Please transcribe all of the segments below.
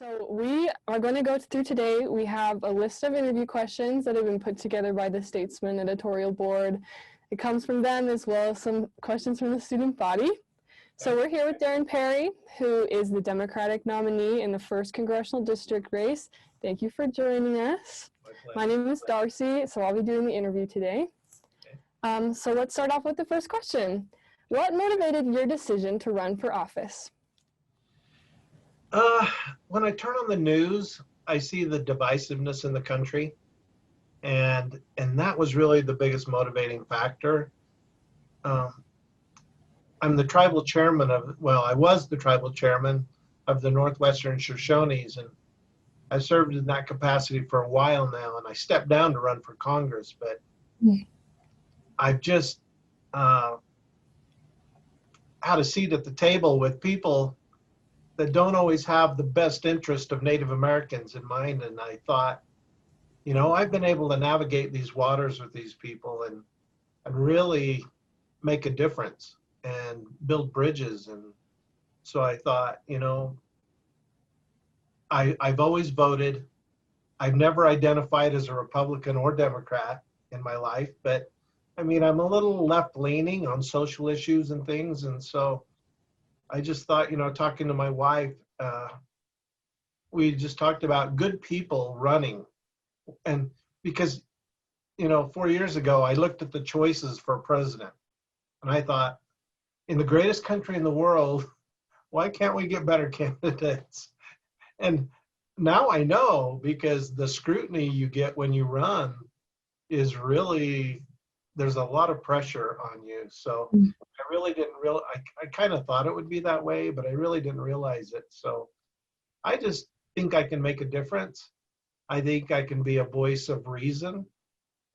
So we are going to go through today. We have a list of interview questions that have been put together by the Statesman editorial board. It comes from them as well as some questions from the student body. So we're here with Darren Parry, who is the Democratic nominee in the 1st Congressional District race. Thank you for joining us. My name is Darcy, so I'll be doing the interview today. So let's start off with the first question. What motivated your decision to run for office? When I turn on the news, I see the divisiveness in the country, and that was really the biggest motivating factor. I'm the tribal chairman I was the tribal chairman of the Northwestern Shoshones, and I served in that capacity for a while now, and I stepped down to run for Congress, but I've just had a seat at the table with people that don't always have the best interest of Native Americans in mind. And I thought, I've been able to navigate these waters with these people and really make a difference and build bridges. And so I thought, I've always voted. I've never identified as a Republican or Democrat in my life, but I'm a little left leaning on social issues and things. And so I just thought, talking to my wife, we just talked about good people running. And because, 4 years ago, I looked at the choices for president and I thought, in the greatest country in the world, why can't we get better candidates? And now I know, because the scrutiny you get when you run is really, there's a lot of pressure on you. So I really didn't I kind of thought it would be that way, but I really didn't realize it. So I just think I can make a difference. I think I can be a voice of reason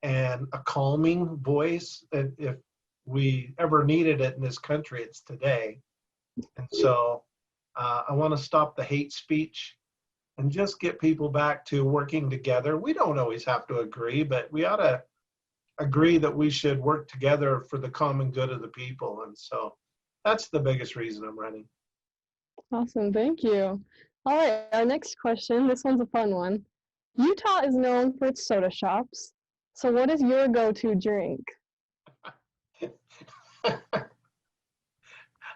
and a calming voice. And if we ever needed it in this country, it's today. And so I want to stop the hate speech and just get people back to working together. We don't always have to agree, but we ought to agree that we should work together for the common good of the people. And so that's the biggest reason I'm running. Awesome, thank you. All right, our next question, this one's a fun one. Utah is known for its soda shops. So what is your go-to drink?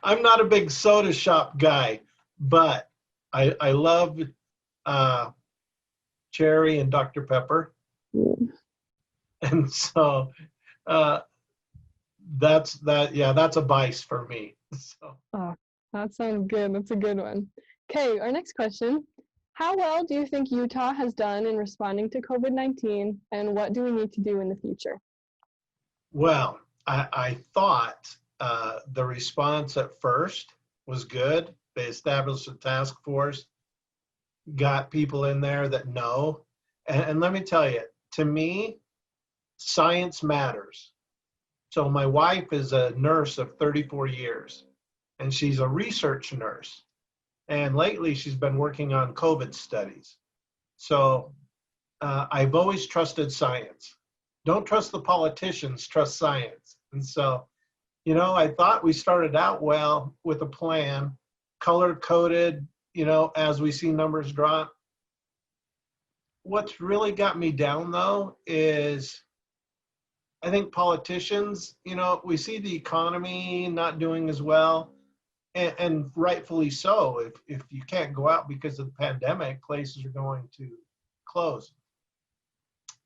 I'm not a big soda shop guy, but I love cherry and Dr. Pepper. And so that's a vice for me. So. Oh, that sounds good. That's a good one. Okay, our next question. How well do you think Utah has done in responding to COVID-19, and what do we need to do in the future? Well, I thought the response at first was good. They established a task force, got people in there that know. And let me tell you, to me, science matters. So my wife is a nurse of 34 years, and she's a research nurse. And lately she's been working on COVID studies. So I've always trusted science. Don't trust the politicians, trust science. And so, I thought we started out well with a plan, color-coded, as we see numbers drop. What's really got me down, though, is I think politicians, we see the economy not doing as well, and rightfully so. If you can't go out because of the pandemic, places are going to close.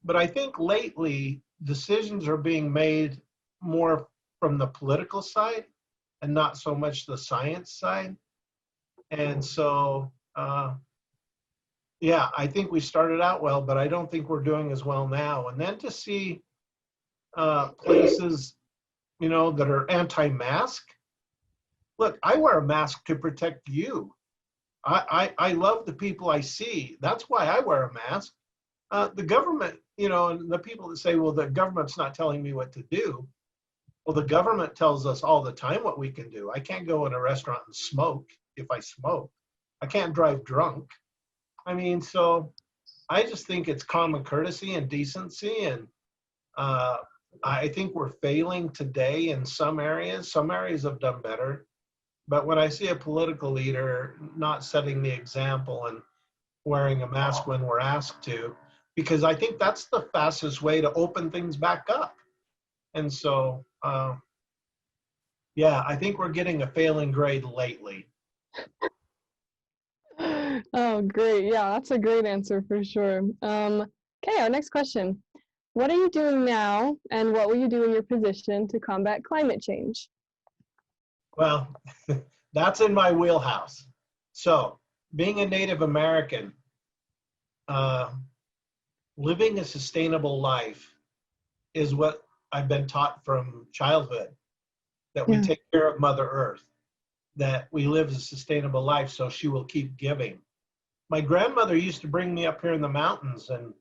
But I think lately, decisions are being made more from the political side and not so much the science side. And so, I think we started out well, but I don't think we're doing as well now. And then to see places, that are anti-mask. Look, I wear a mask to protect you. I love the people I see. That's why I wear a mask. The government, and the people that say, well, the government's not telling me what to do. Well, the government tells us all the time what we can do. I can't go in a restaurant and smoke if I smoke. I can't drive drunk. So I just think it's common courtesy and decency. And I think we're failing today in some areas. Some areas have done better. But when I see a political leader not setting the example and wearing a mask when we're asked to, because I think that's the fastest way to open things back up. And so, yeah, I think we're getting a failing grade lately. Oh, great. Yeah, that's a great answer for sure. Okay, our next question. What are you doing now, and what will you do in your position to combat climate change? Well, that's in my wheelhouse. So, being a Native American, uh, living a sustainable life is what I've been taught from childhood, that we Yeah. take care of Mother Earth, that we live a sustainable life so she will keep giving. My grandmother used to bring me up here in the mountains, and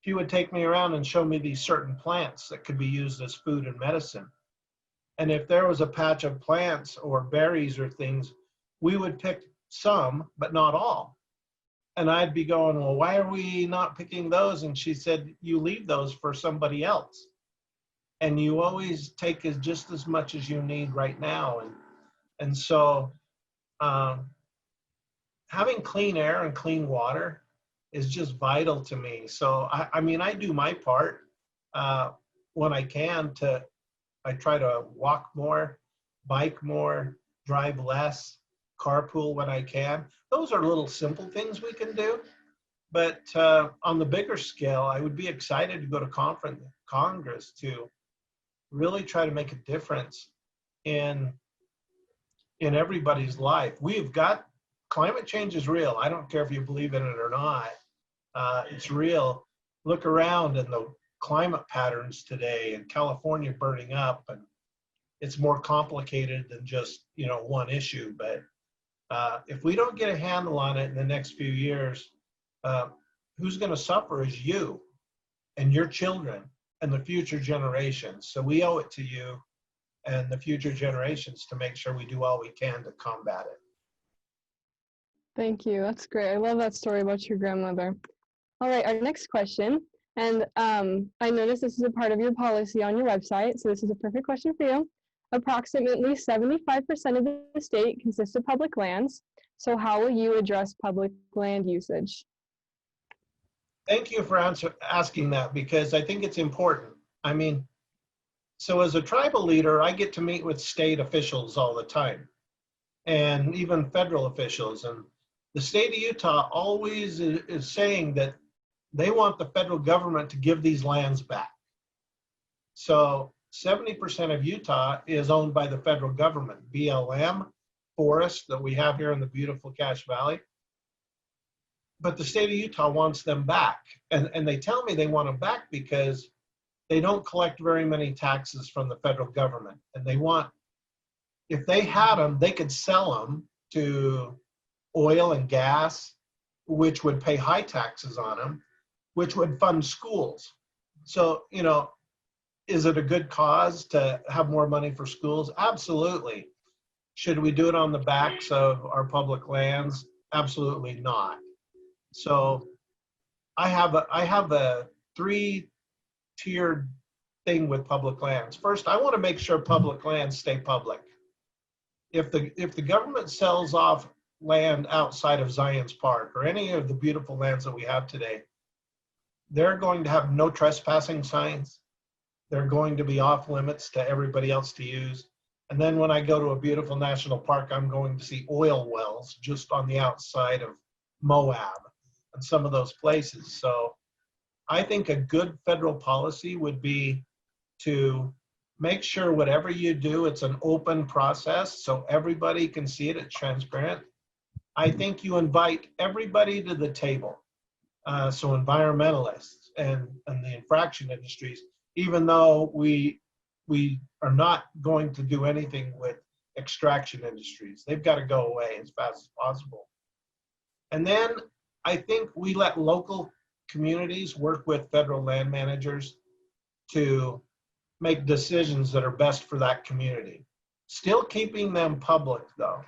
she would take me around and show me these certain plants that could be used as food and medicine. And if there was a patch of plants or berries or things, we would pick some, but not all. And I'd be going, well, why are we not picking those? And she said, you leave those for somebody else. And you always take just as much as you need right now. And so um, having clean air and clean water is just vital to me. So, I mean, I do my part when I can I try to walk more, bike more, drive less, carpool when I can. Those are little simple things we can do. But on the bigger scale, I would be excited to go to Congress to really try to make a difference in everybody's life. We've got climate change is real. I don't care if you believe in it or not. It's real. Look around and the climate patterns today in California burning up, and it's more complicated than just one issue. But if we don't get a handle on it in the next few years, who's going to suffer is you and your children and the future generations. So we owe it to you and the future generations to make sure we do all we can to combat it. Thank you. That's great. I love that story about your grandmother. All right, our next question. And I noticed this is a part of your policy on your website, so this is a perfect question for you. Approximately 75% of the state consists of public lands. So how will you address public land usage? Thank you for asking that, because I think it's important. I mean, so as a tribal leader, I get to meet with state officials all the time, and even federal officials. And the state of Utah always is saying that they want the federal government to give these lands back. So 70% of Utah is owned by the federal government, BLM, forests that we have here in the beautiful Cache Valley. But the state of Utah wants them back. And they tell me they want them back because they don't collect very many taxes from the federal government. And they want, if they had them, they could sell them to oil and gas, which would pay high taxes on them, which would fund schools. So, is it a good cause to have more money for schools? Absolutely. Should we do it on the backs of our public lands? Absolutely not. So I have a three-tiered thing with public lands. First, I want to make sure public lands stay public. If the government sells off land outside of Zion's Park or any of the beautiful lands that we have today, they're going to have no trespassing signs. They're going to be off limits to everybody else to use. And then when I go to a beautiful national park, I'm going to see oil wells just on the outside of Moab and some of those places. So I think a good federal policy would be to make sure whatever you do, it's an open process so everybody can see it, it's transparent. I think you invite everybody to the table. So environmentalists and the infraction industries, even though we are not going to do anything with extraction industries. They've got to go away as fast as possible. And then I think we let local communities work with federal land managers to make decisions that are best for that community. Still keeping them public though.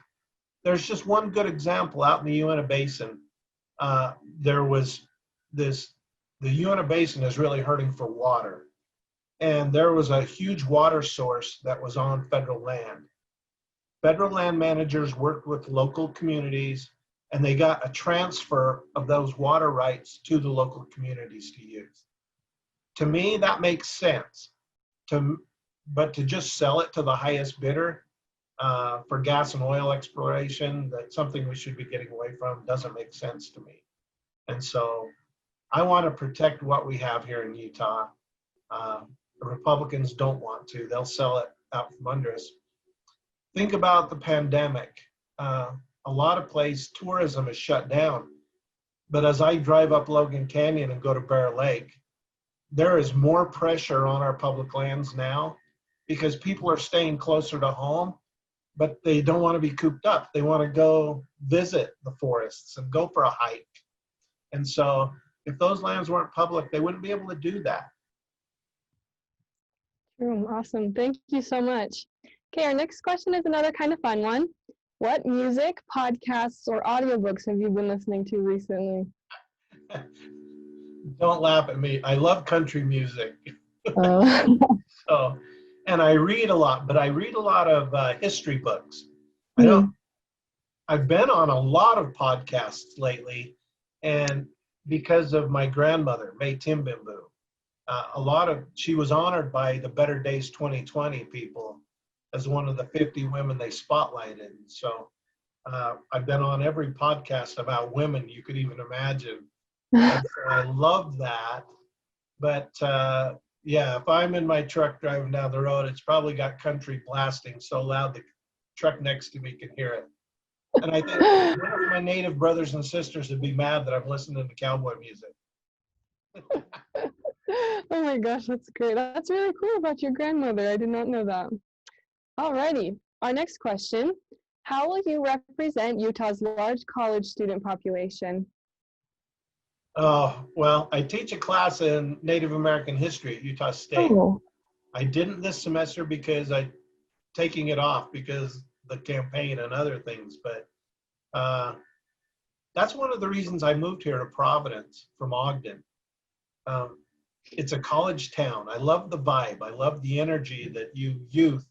There's just one good example out in the Uinta Basin. There was the Uinta Basin is really hurting for water. And there was a huge water source that was on federal land. Federal land managers worked with local communities and they got a transfer of those water rights to the local communities to use. To me, that makes sense. But to just sell it to the highest bidder for gas and oil exploration, that's something we should be getting away from, doesn't make sense to me. And so I want to protect what we have here in Utah. The Republicans don't want to. They'll sell it out from under us. Think about the pandemic. A lot of places, tourism is shut down. But as I drive up Logan Canyon and go to Bear Lake, there is more pressure on our public lands now because people are staying closer to home, but they don't want to be cooped up. They want to go visit the forests and go for a hike. And so if those lands weren't public, they wouldn't be able to do that. Awesome. Thank you so much. Okay, our next question is another kind of fun one. What music, podcasts, or audiobooks have you been listening to recently? Don't laugh at me. I love country music. Oh. So, and I read a lot, but I read a lot of history books. I've been on a lot of podcasts lately, and because of my grandmother, May Timbimbu, she was honored by the Better Days 2020 people as one of the 50 women they spotlighted. So I've been on every podcast about women you could even imagine. And so I love that. But yeah, if I'm in my truck driving down the road, it's probably got country blasting so loud the truck next to me can hear it. And I think one of my native brothers and sisters would be mad that I'm listening to cowboy music. Oh my gosh, that's great. That's really cool about your grandmother. I did not know that. Alrighty, our next question. How will you represent Utah's large college student population? Oh, well, I teach a class in Native American history at Utah State. Oh. I didn't this semester because I'm taking it off because the campaign and other things, but that's one of the reasons I moved here to Providence from Ogden. It's a college town. I love the vibe. I love the energy that you're youth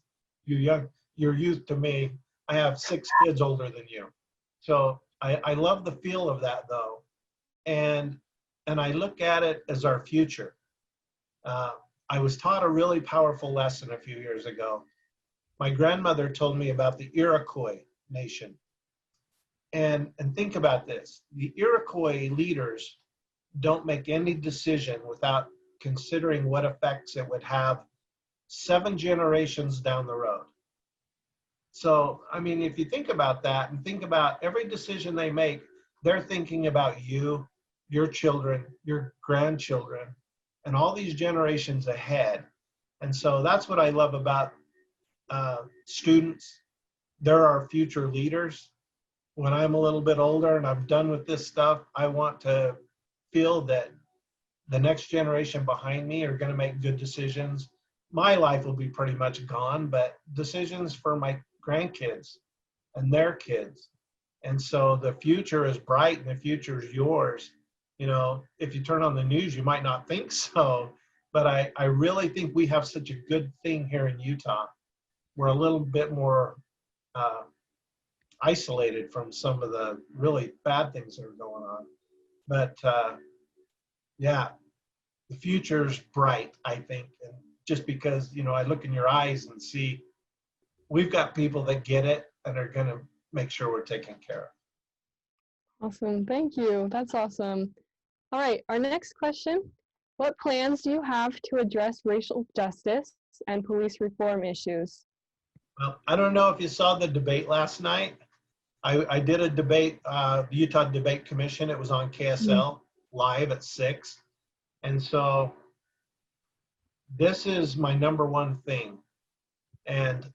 to me. I have 6 kids older than you. So I love the feel of that though. And I look at it as our future. I was taught a really powerful lesson a few years ago. My grandmother told me about the Iroquois nation. And think about this. The Iroquois leaders don't make any decision without considering what effects it would have 7 generations down the road. So, I mean, if you think about that and think about every decision they make, they're thinking about you, your children, your grandchildren, and all these generations ahead. And so that's what I love about students. They're our future leaders. When I'm a little bit older and I'm done with this stuff, I want to feel that the next generation behind me are going to make good decisions. My life will be pretty much gone, but decisions for my grandkids and their kids. And so the future is bright and the future is yours. You know, if you turn on the news, you might not think so, but I really think we have such a good thing here in Utah. We're a little bit more isolated from some of the really bad things that are going on. But yeah, the future's bright, I think. And just because, you know, I look in your eyes and see we've got people that get it and are going to make sure we're taken care of. Awesome. Thank you. That's awesome. All right. Our next question. What plans do you have to address racial justice and police reform issues? Well, I don't know if you saw the debate last night. I did a debate, the Utah Debate Commission. It was on KSL live at 6. And so this is my number one thing. And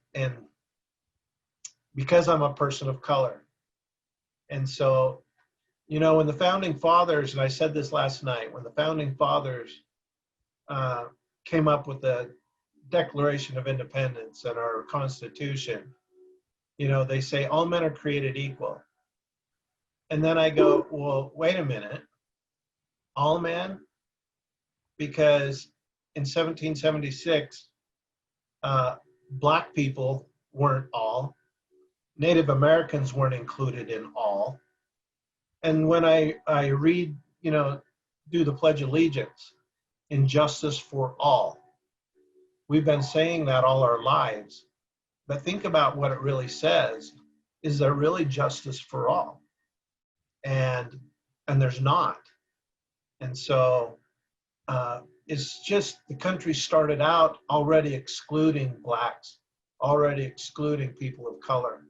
because I'm a person of color. And so, you know, when the founding fathers, and I said this last night, when the founding fathers came up with the Declaration of Independence and our Constitution, you know, they say all men are created equal. And then I go, well, wait a minute, all men? Because in 1776, Black people weren't all. Native Americans weren't included in all. And when I read, do the Pledge of Allegiance, injustice for all, we've been saying that all our lives. But think about what it really says. Is there really justice for all? And there's not. And so it's just the country started out already excluding blacks, already excluding people of color.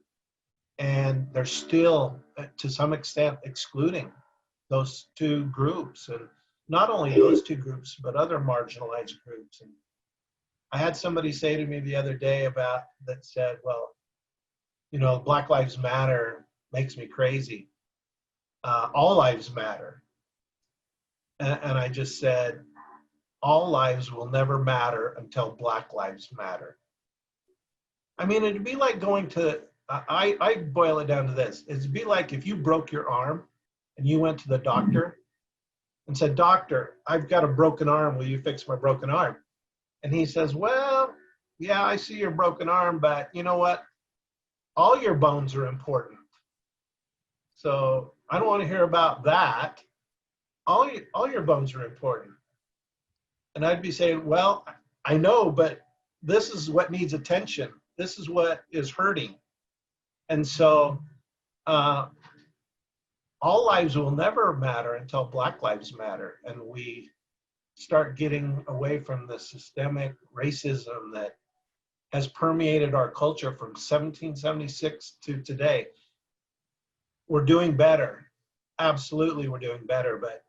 And they're still, to some extent, excluding those two groups. And not only those two groups, but other marginalized groups. And I had somebody say to me the other day that said, well, Black Lives Matter makes me crazy. All lives matter. And I just said, all lives will never matter until Black lives matter. I mean, it'd be like going to, I boil it down to this. It'd be like if you broke your arm and you went to the doctor and said, doctor, I've got a broken arm. Will you fix my broken arm? And he says, well, yeah, I see your broken arm, but you know what? All your bones are important. So I don't want to hear about that. All your bones are important. And I'd be saying, well, I know, but this is what needs attention. This is what is hurting. And so all lives will never matter until Black lives matter. And we start getting away from the systemic racism that has permeated our culture from 1776 to today. We're doing better. Absolutely, we're doing better, but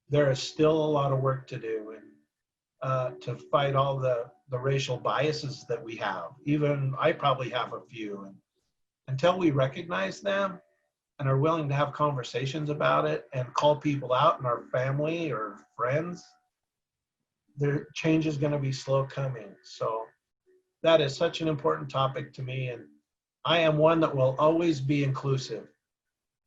there is still a lot of work to do, and to fight all the racial biases that we have. Even I probably have a few. And until we recognize them and are willing to have conversations about it and call people out in our family or friends, the change is going to be slow coming. So that is such an important topic to me. And I am one that will always be inclusive.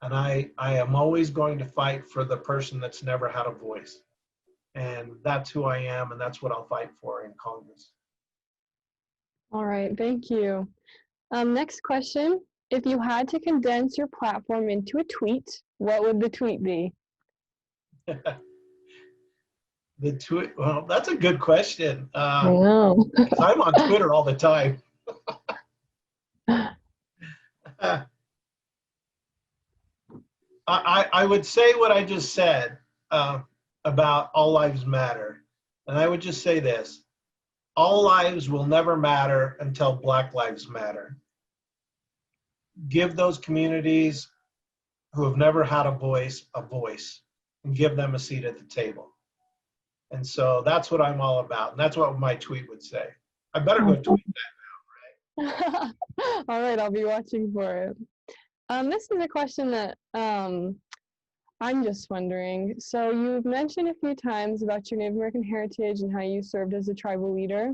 And I am always going to fight for the person that's never had a voice. And that's who I am, and that's what I'll fight for in Congress. All right, thank you. Next question. If you had to condense your platform into a tweet, what would the tweet be? The tweet, well, that's a good question. I know. I'm on Twitter all the time. I would say what I just said about all lives matter. And I would just say this: all lives will never matter until Black lives matter. Give those communities who have never had a voice, and give them a seat at the table. And so that's what I'm all about. And that's what my tweet would say. I better go tweet that now, right? All right, I'll be watching for it. This is a question that I'm just wondering. So you've mentioned a few times about your Native American heritage and how you served as a tribal leader.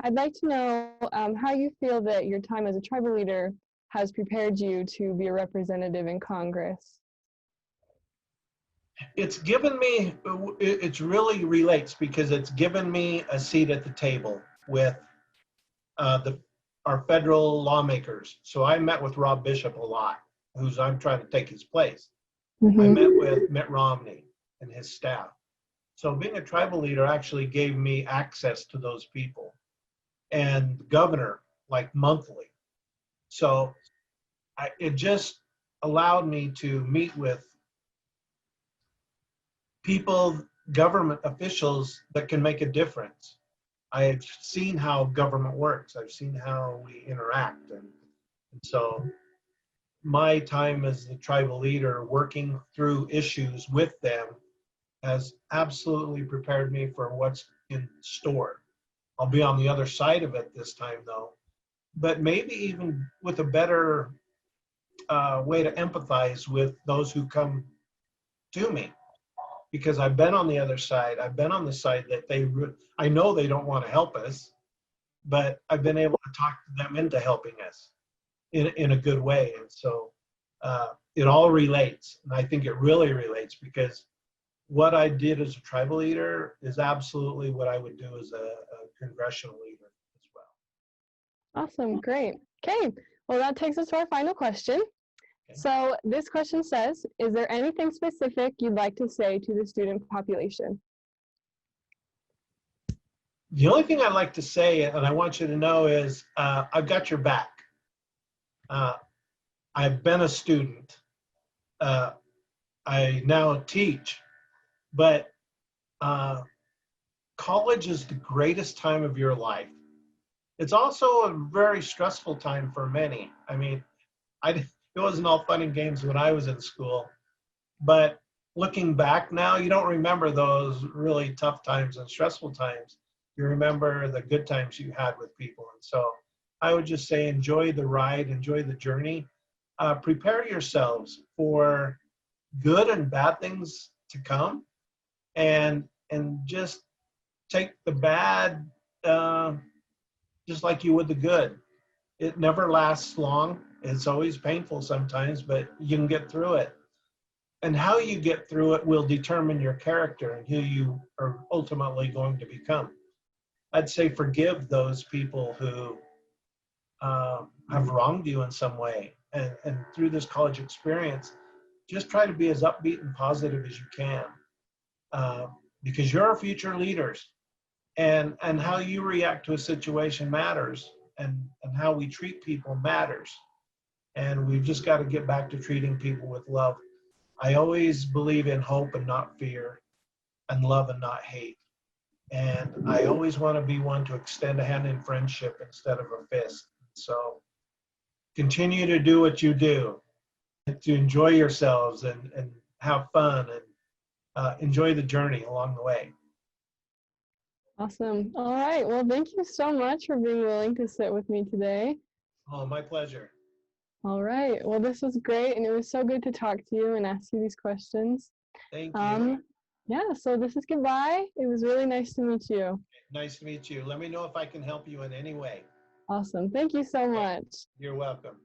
I'd like to know how you feel that your time as a tribal leader has prepared you to be a representative in Congress. It's given me, it really relates because it's given me a seat at the table with our federal lawmakers. So I met with Rob Bishop a lot, I'm trying to take his place. Mm-hmm. I met with Mitt Romney and his staff. So being a tribal leader actually gave me access to those people, and the governor, like monthly. So it just allowed me to meet with people, government officials that can make a difference. I've seen how government works. I've seen how we interact. And so my time as the tribal leader working through issues with them has absolutely prepared me for what's in store. I'll be on the other side of it this time though, but maybe even with a better way to empathize with those who come to me, because I've been on the other side. I've been on the side that I know they don't want to help us, but I've been able to talk them into helping us in a good way. And so it all relates. And I think it really relates, because what I did as a tribal leader is absolutely what I would do as a congressional leader as well. Awesome, great. Okay, well that takes us to our final question. So this question says, is there anything specific you'd like to say to the student population? The only thing I'd like to say, and I want you to know, is I've got your back. I've been a student. I now teach, but college is the greatest time of your life. It's also a very stressful time for many. I mean, it wasn't all fun and games when I was in school, but looking back now, you don't remember those really tough times and stressful times. You remember the good times you had with people. And so I would just say enjoy the ride, enjoy the journey. Prepare yourselves for good and bad things to come, and just take the bad just like you would the good. It never lasts long. It's always painful sometimes, but you can get through it. And how you get through it will determine your character and who you are ultimately going to become. I'd say forgive those people who have wronged you in some way. And through this college experience, just try to be as upbeat and positive as you can, because you're our future leaders. And how you react to a situation matters, and how we treat people matters. And we've just got to get back to treating people with love. I always believe in hope and not fear, and love and not hate. And I always want to be one to extend a hand in friendship instead of a fist. So continue to do what you do, to enjoy yourselves and have fun, and enjoy the journey along the way. Awesome. All right. Well, thank you so much for being willing to sit with me today. Oh, my pleasure. All right. Well, this was great, and it was so good to talk to you and ask you these questions. Thank you. Yeah, so this is goodbye. It was really nice to meet you. Nice to meet you. Let me know if I can help you in any way. Awesome. Thank you so much. You're welcome.